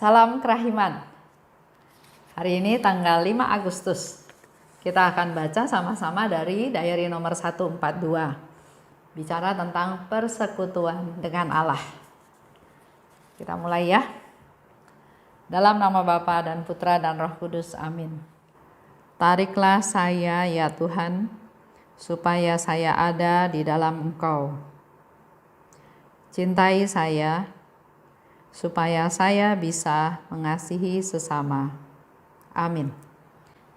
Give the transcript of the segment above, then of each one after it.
Salam kerahiman. Hari ini tanggal 5 Agustus. Kita akan baca sama-sama dari diary nomor 142. Bicara tentang persekutuan dengan Allah. Kita mulai ya. Dalam nama Bapa dan Putra dan Roh Kudus. Amin. Tariklah saya ya Tuhan, supaya saya ada di dalam Engkau. Cintai saya, supaya saya bisa mengasihi sesama. Amin.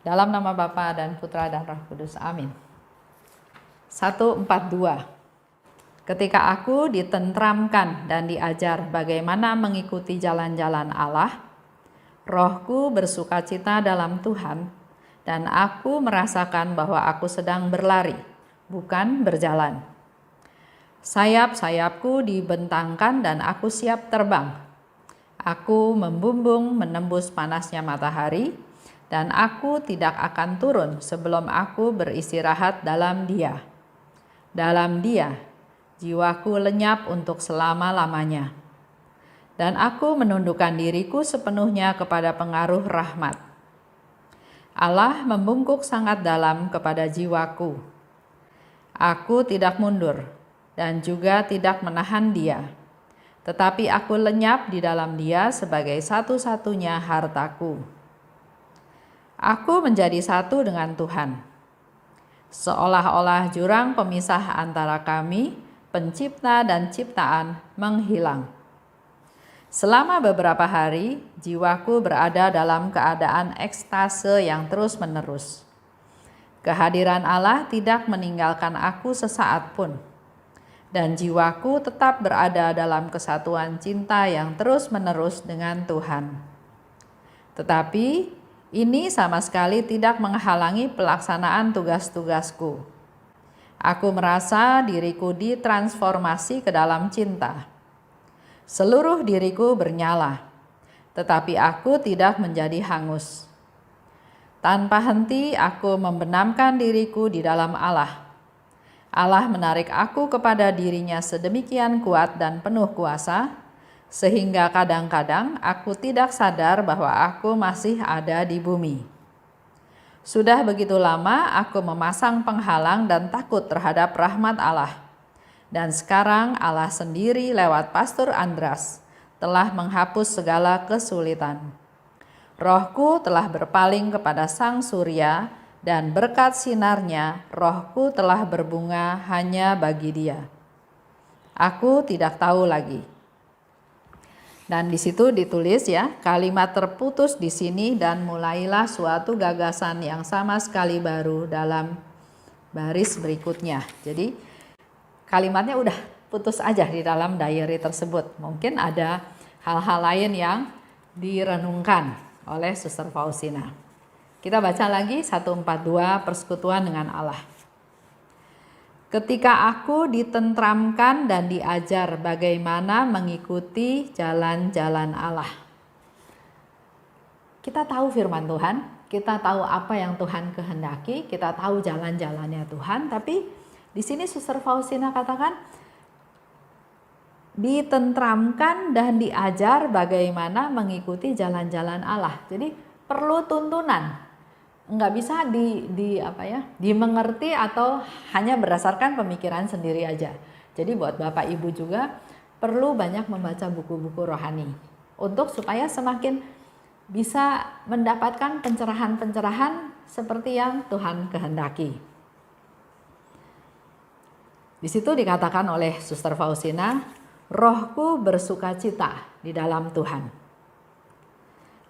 Dalam nama Bapa dan Putra dan Roh Kudus. Amin. 142. Ketika aku ditentramkan dan diajar bagaimana mengikuti jalan-jalan Allah, rohku bersukacita dalam Tuhan, dan aku merasakan bahwa aku sedang berlari, bukan berjalan. Sayap-sayapku dibentangkan dan aku siap terbang. Aku membumbung menembus panasnya matahari, dan aku tidak akan turun sebelum aku beristirahat dalam Dia. Dalam Dia, jiwaku lenyap untuk selama-lamanya. Dan aku menundukkan diriku sepenuhnya kepada pengaruh rahmat. Allah membungkuk sangat dalam kepada jiwaku. Aku tidak mundur dan juga tidak menahan Dia, tetapi aku lenyap di dalam Dia sebagai satu-satunya hartaku. Aku menjadi satu dengan Tuhan, seolah-olah jurang pemisah antara kami, pencipta dan ciptaan, menghilang. Selama beberapa hari, jiwaku berada dalam keadaan ekstase yang terus-menerus. Kehadiran Allah tidak meninggalkan aku sesaat pun, dan jiwaku tetap berada dalam kesatuan cinta yang terus-menerus dengan Tuhan. Tetapi ini sama sekali tidak menghalangi pelaksanaan tugas-tugasku. Aku merasa diriku ditransformasi ke dalam cinta. Seluruh diriku bernyala, tetapi aku tidak menjadi hangus. Tanpa henti aku membenamkan diriku di dalam Allah. Allah menarik aku kepada dirinya sedemikian kuat dan penuh kuasa, sehingga kadang-kadang aku tidak sadar bahwa aku masih ada di bumi. Sudah begitu lama aku memasang penghalang dan takut terhadap rahmat Allah. Dan sekarang Allah sendiri lewat Pastor Andras telah menghapus segala kesulitan. Rohku telah berpaling kepada Sang Surya, dan berkat sinarnya rohku telah berbunga hanya bagi Dia. Aku tidak tahu lagi. Dan di situ ditulis ya, kalimat terputus di sini dan mulailah suatu gagasan yang sama sekali baru dalam baris berikutnya. Jadi kalimatnya udah putus aja di dalam diary tersebut. Mungkin ada hal-hal lain yang direnungkan oleh Suster Faustina. Kita baca lagi 142 persekutuan dengan Allah. Ketika aku ditentramkan dan diajar bagaimana mengikuti jalan-jalan Allah. Kita tahu firman Tuhan, kita tahu apa yang Tuhan kehendaki, kita tahu jalan-jalannya Tuhan, tapi di sini Suster Faustina katakan ditentramkan dan diajar bagaimana mengikuti jalan-jalan Allah. Jadi perlu tuntunan. Nggak bisa dimengerti atau hanya berdasarkan pemikiran sendiri aja. Jadi buat Bapak Ibu juga perlu banyak membaca buku-buku rohani untuk supaya semakin bisa mendapatkan pencerahan-pencerahan seperti yang Tuhan kehendaki. Di situ dikatakan oleh Suster Faustina, rohku bersukacita di dalam Tuhan.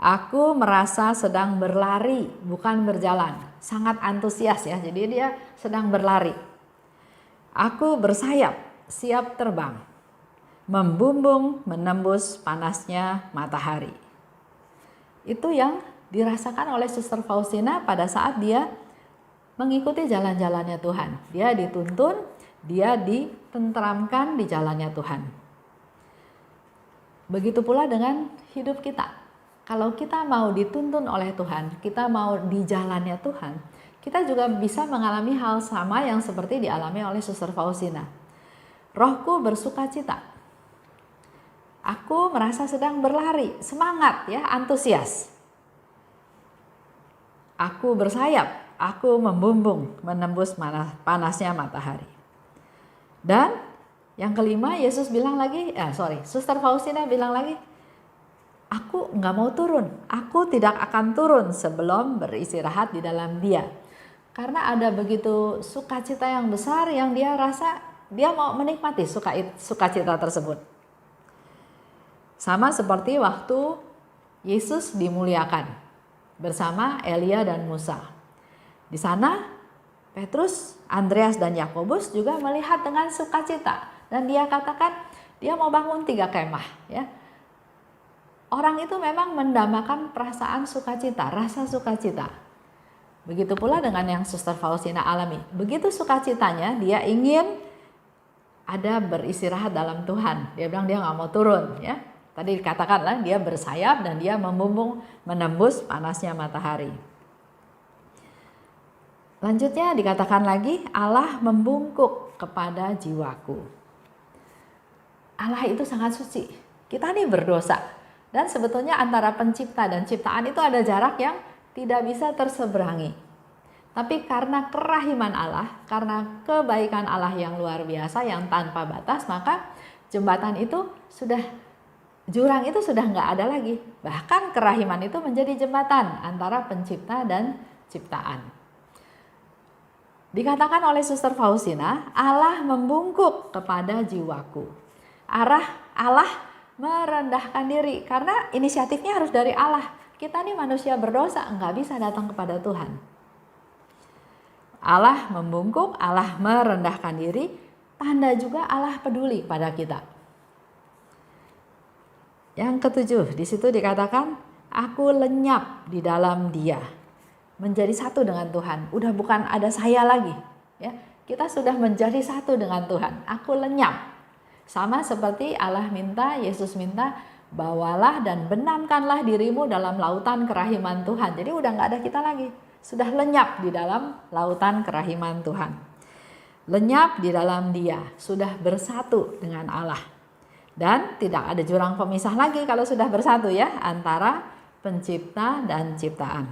Aku merasa sedang berlari, bukan berjalan. Sangat antusias ya, jadi dia sedang berlari. Aku bersayap, siap terbang. Membumbung menembus panasnya matahari. Itu yang dirasakan oleh Suster Faustina pada saat dia mengikuti jalan-jalannya Tuhan. Dia dituntun, dia ditentramkan di jalannya Tuhan. Begitu pula dengan hidup kita. Kalau kita mau dituntun oleh Tuhan, kita mau di jalannya Tuhan, kita juga bisa mengalami hal sama yang seperti dialami oleh Suster Faustina. Rohku bersukacita. Aku merasa sedang berlari, semangat ya, antusias. Aku bersayap, aku membumbung menembus panasnya matahari. Dan yang kelima, Yesus bilang lagi, Suster Faustina bilang lagi, aku nggak mau turun, aku tidak akan turun sebelum beristirahat di dalam Dia. Karena ada begitu sukacita yang besar yang dia rasa dia mau menikmati sukacita tersebut. Sama seperti waktu Yesus dimuliakan bersama Elia dan Musa. Di sana Petrus, Andreas dan Yakobus juga melihat dengan sukacita dan dia katakan dia mau bangun 3 kemah ya. Orang itu memang mendambakan perasaan sukacita, rasa sukacita. Begitu pula dengan yang Suster Faustina alami. Begitu sukacitanya, dia ingin ada beristirahat dalam Tuhan. Dia bilang dia nggak mau turun ya. Tadi dikatakanlah dia bersayap dan dia membumbung menembus panasnya matahari. Lanjutnya dikatakan lagi, Allah membungkuk kepada jiwaku. Allah itu sangat suci. Kita nih berdosa. Dan sebetulnya antara pencipta dan ciptaan itu ada jarak yang tidak bisa terseberangi. Tapi karena kerahiman Allah, karena kebaikan Allah yang luar biasa, yang tanpa batas, maka jembatan itu jurang itu sudah nggak ada lagi. Bahkan kerahiman itu menjadi jembatan antara pencipta dan ciptaan. Dikatakan oleh Suster Faustina, Allah membungkuk kepada jiwaku. Allah merendahkan diri, karena inisiatifnya harus dari Allah. Kita nih manusia berdosa, nggak bisa datang kepada Tuhan. Allah membungkuk, Allah merendahkan diri, tanda juga Allah peduli pada kita. Yang ketujuh, di situ dikatakan, aku lenyap di dalam Dia, menjadi satu dengan Tuhan. Udah bukan ada saya lagi, ya. Kita sudah menjadi satu dengan Tuhan. Aku lenyap, sama seperti Allah minta, Yesus minta, bawalah dan benamkanlah dirimu dalam lautan kerahiman Tuhan. Jadi udah nggak ada kita lagi. Sudah lenyap di dalam lautan kerahiman Tuhan. Lenyap di dalam Dia. Sudah bersatu dengan Allah. Dan tidak ada jurang pemisah lagi kalau sudah bersatu ya. Antara pencipta dan ciptaan.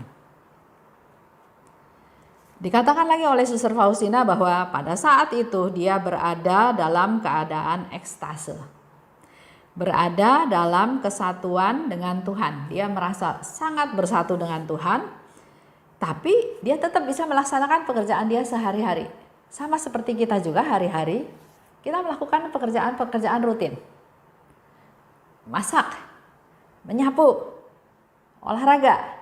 Dikatakan lagi oleh Suster Faustina bahwa pada saat itu dia berada dalam keadaan ekstase. Berada dalam kesatuan dengan Tuhan. Dia merasa sangat bersatu dengan Tuhan, tapi dia tetap bisa melaksanakan pekerjaan dia sehari-hari. Sama seperti kita juga hari-hari, kita melakukan pekerjaan-pekerjaan rutin. Masak, menyapu, olahraga.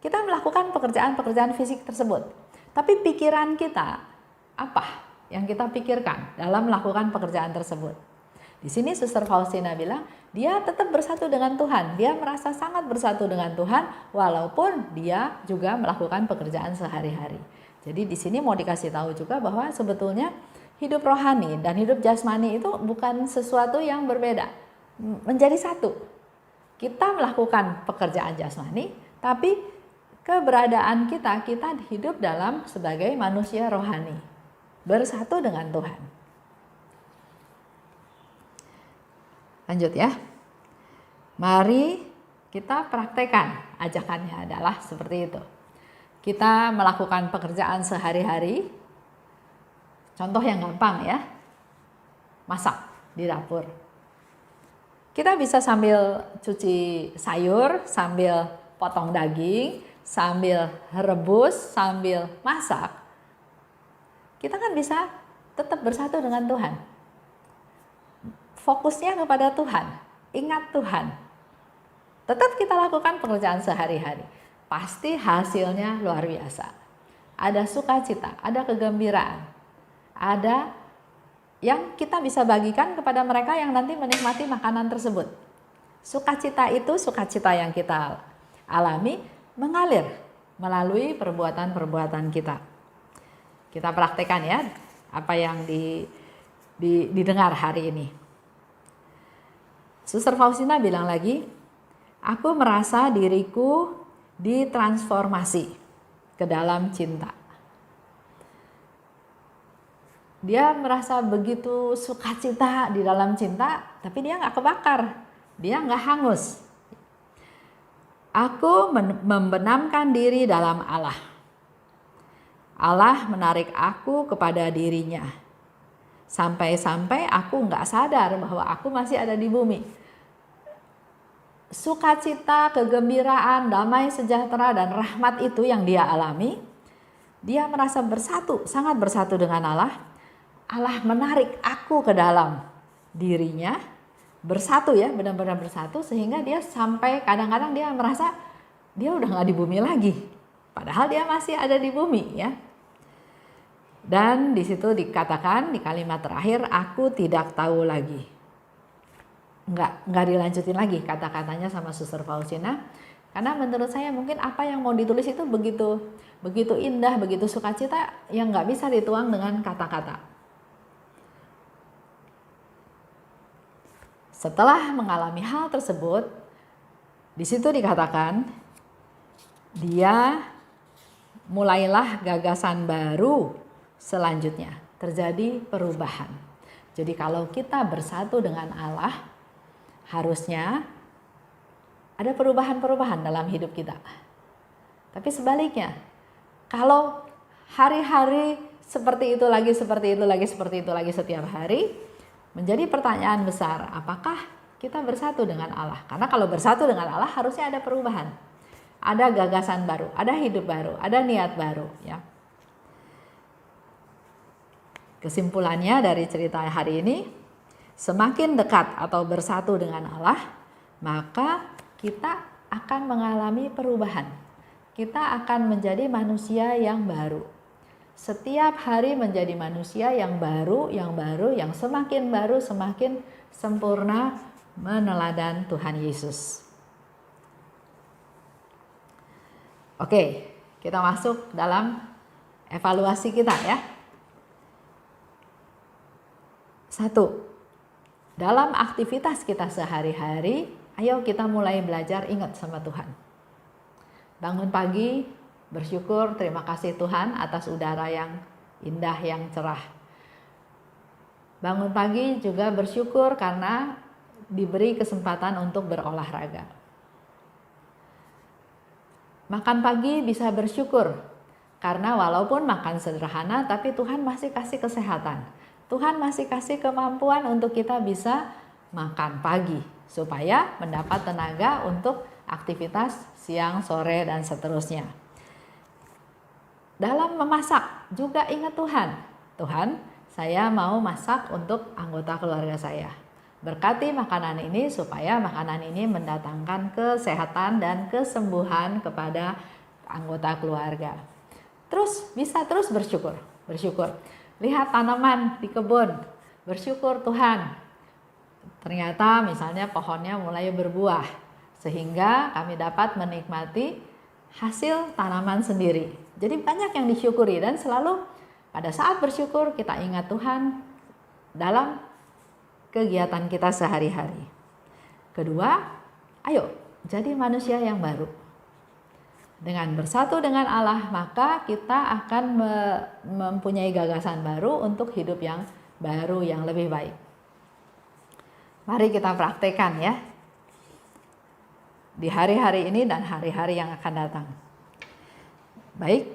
Kita melakukan pekerjaan-pekerjaan fisik tersebut. Tapi pikiran kita, apa yang kita pikirkan dalam melakukan pekerjaan tersebut? Di sini Suster Faustina bilang, dia tetap bersatu dengan Tuhan. Dia merasa sangat bersatu dengan Tuhan walaupun dia juga melakukan pekerjaan sehari-hari. Jadi di sini mau dikasih tahu juga bahwa sebetulnya hidup rohani dan hidup jasmani itu bukan sesuatu yang berbeda. Menjadi satu. Kita melakukan pekerjaan jasmani, tapi keberadaan kita hidup dalam sebagai manusia rohani. Bersatu dengan Tuhan. Lanjut ya. Mari kita praktekkan. Ajakannya adalah seperti itu. Kita melakukan pekerjaan sehari-hari. Contoh yang gampang ya. Masak di dapur. Kita bisa sambil cuci sayur, sambil potong daging, sambil rebus, sambil masak. Kita kan bisa tetap bersatu dengan Tuhan. Fokusnya kepada Tuhan, ingat Tuhan. Tetap kita lakukan pekerjaan sehari-hari. Pasti hasilnya luar biasa. Ada sukacita, ada kegembiraan. Ada yang kita bisa bagikan kepada mereka yang nanti menikmati makanan tersebut. Sukacita itu, sukacita yang kita alami, mengalir melalui perbuatan-perbuatan kita. Kita praktekkan ya, apa yang didengar hari ini. Suster Faustina bilang lagi, aku merasa diriku ditransformasi ke dalam cinta. Dia merasa begitu sukacita di dalam cinta, tapi dia nggak kebakar, dia nggak hangus. Aku membenamkan diri dalam Allah. Allah menarik aku kepada dirinya. Sampai-sampai aku nggak sadar bahwa aku masih ada di bumi. Sukacita, kegembiraan, damai, sejahtera, dan rahmat itu yang dia alami. Dia merasa bersatu, sangat bersatu dengan Allah. Allah menarik aku ke dalam dirinya. Bersatu ya, benar-benar bersatu, sehingga dia sampai kadang-kadang dia merasa dia udah nggak di bumi lagi, padahal dia masih ada di bumi ya. Dan di situ dikatakan di kalimat terakhir, aku tidak tahu lagi. Nggak dilanjutin lagi kata-katanya sama Suster Faustina, karena menurut saya mungkin apa yang mau ditulis itu begitu indah, begitu sukacita yang nggak bisa dituang dengan kata-kata. Setelah mengalami hal tersebut, di situ dikatakan dia mulailah gagasan baru selanjutnya, terjadi perubahan. Jadi kalau kita bersatu dengan Allah, harusnya ada perubahan-perubahan dalam hidup kita. Tapi sebaliknya, kalau hari-hari seperti itu lagi, seperti itu lagi, seperti itu lagi setiap hari, menjadi pertanyaan besar, apakah kita bersatu dengan Allah? Karena kalau bersatu dengan Allah harusnya ada perubahan, ada gagasan baru, ada hidup baru, ada niat baru ya. Kesimpulannya dari cerita hari ini, semakin dekat atau bersatu dengan Allah, maka kita akan mengalami perubahan. Kita akan menjadi manusia yang baru. Setiap hari menjadi manusia yang baru, yang semakin baru, semakin sempurna meneladan Tuhan Yesus. Oke, kita masuk dalam evaluasi kita ya. 1. Dalam aktivitas kita sehari-hari, ayo kita mulai belajar ingat sama Tuhan. Bangun pagi, bersyukur, terima kasih Tuhan atas udara yang indah, yang cerah. Bangun pagi juga bersyukur karena diberi kesempatan untuk berolahraga. Makan pagi bisa bersyukur karena walaupun makan sederhana, tapi Tuhan masih kasih kesehatan. Tuhan masih kasih kemampuan untuk kita bisa makan pagi supaya mendapat tenaga untuk aktivitas siang, sore, dan seterusnya. Dalam memasak juga ingat Tuhan. Tuhan, saya mau masak untuk anggota keluarga saya. Berkati makanan ini supaya makanan ini mendatangkan kesehatan dan kesembuhan kepada anggota keluarga. Terus bisa terus bersyukur. Lihat tanaman di kebun, bersyukur Tuhan. Ternyata misalnya pohonnya mulai berbuah, sehingga kami dapat menikmati hasil tanaman sendiri. Jadi banyak yang disyukuri dan selalu pada saat bersyukur kita ingat Tuhan dalam kegiatan kita sehari-hari. Kedua, ayo jadi manusia yang baru. Dengan bersatu dengan Allah, maka kita akan mempunyai gagasan baru untuk hidup yang baru, yang lebih baik. Mari kita praktekkan ya, di hari-hari ini dan hari-hari yang akan datang. Baik,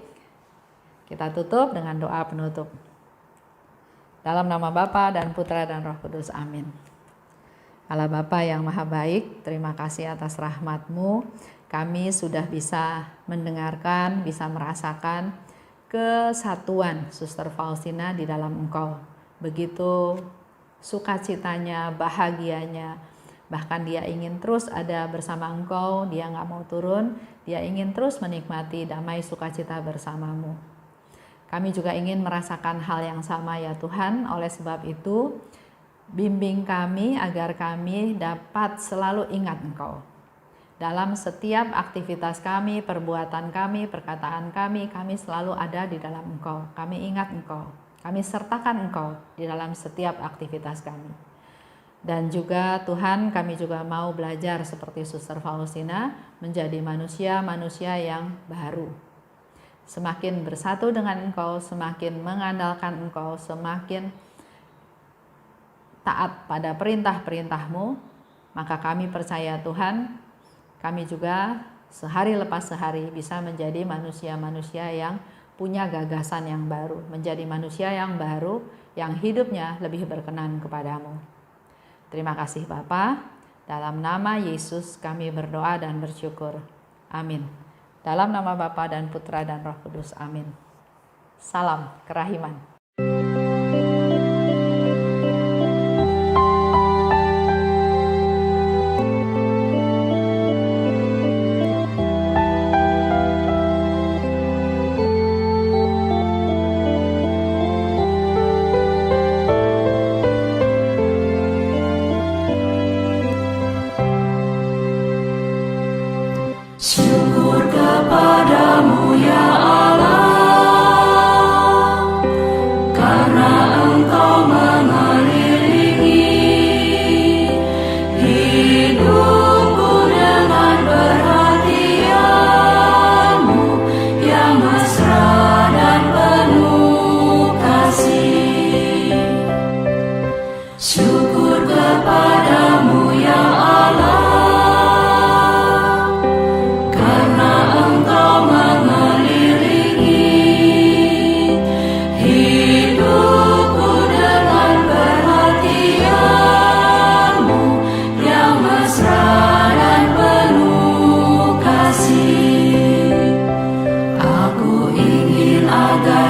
kita tutup dengan doa penutup. Dalam nama Bapa dan Putra dan Roh Kudus, amin. Allah Bapa yang Maha Baik, terima kasih atas rahmat-Mu. Kami sudah bisa mendengarkan, bisa merasakan kesatuan Suster Faustina di dalam Engkau. Begitu sukacitanya, bahagianya, bahkan dia ingin terus ada bersama Engkau, dia nggak mau turun, dia ingin terus menikmati damai sukacita bersamamu. Kami juga ingin merasakan hal yang sama ya Tuhan, oleh sebab itu bimbing kami agar kami dapat selalu ingat Engkau. Dalam setiap aktivitas kami, perbuatan kami, perkataan kami selalu ada di dalam Engkau. Kami ingat Engkau, kami sertakan Engkau di dalam setiap aktivitas kami. Dan juga Tuhan, kami juga mau belajar seperti Suster Faustina menjadi manusia-manusia yang baru. semakin bersatu dengan Engkau, semakin mengandalkan Engkau, semakin taat pada perintah-perintah-Mu, maka kami percaya Tuhan, kami juga sehari lepas sehari bisa menjadi manusia-manusia yang punya gagasan yang baru, menjadi manusia yang baru, yang hidupnya lebih berkenan kepadamu. Terima kasih Bapa, dalam nama Yesus kami berdoa dan bersyukur. Amin. Dalam nama Bapa dan Putra dan Roh Kudus. Amin. Salam kerahiman. Syukur kepadamu ya Allah, karena Engkau mengelilingi hidupku dengan perhatian-Mu yang mesra dan penuh kasih. Syukur kepadamu ya Allah,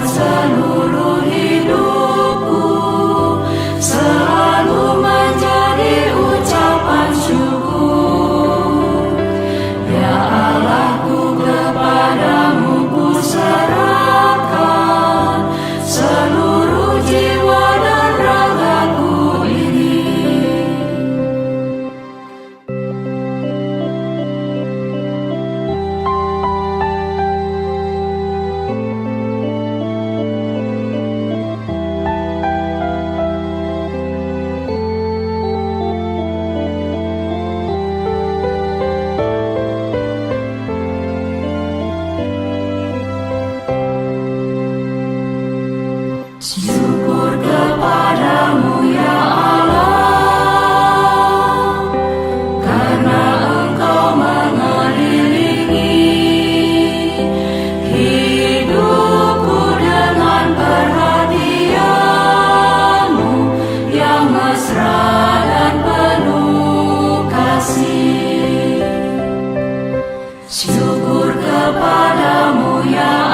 seluruh hidupku selalu menjadi ucapan syukur. Ya Allahku, kepadamu ku serahkan seluruh jiwa dan ragaku ini. Syukur kepadamu ya Allah, karena Engkau mengelilingi hidupku dengan perhatian-Mu yang mesra dan penuh kasih. Syukur kepadamu ya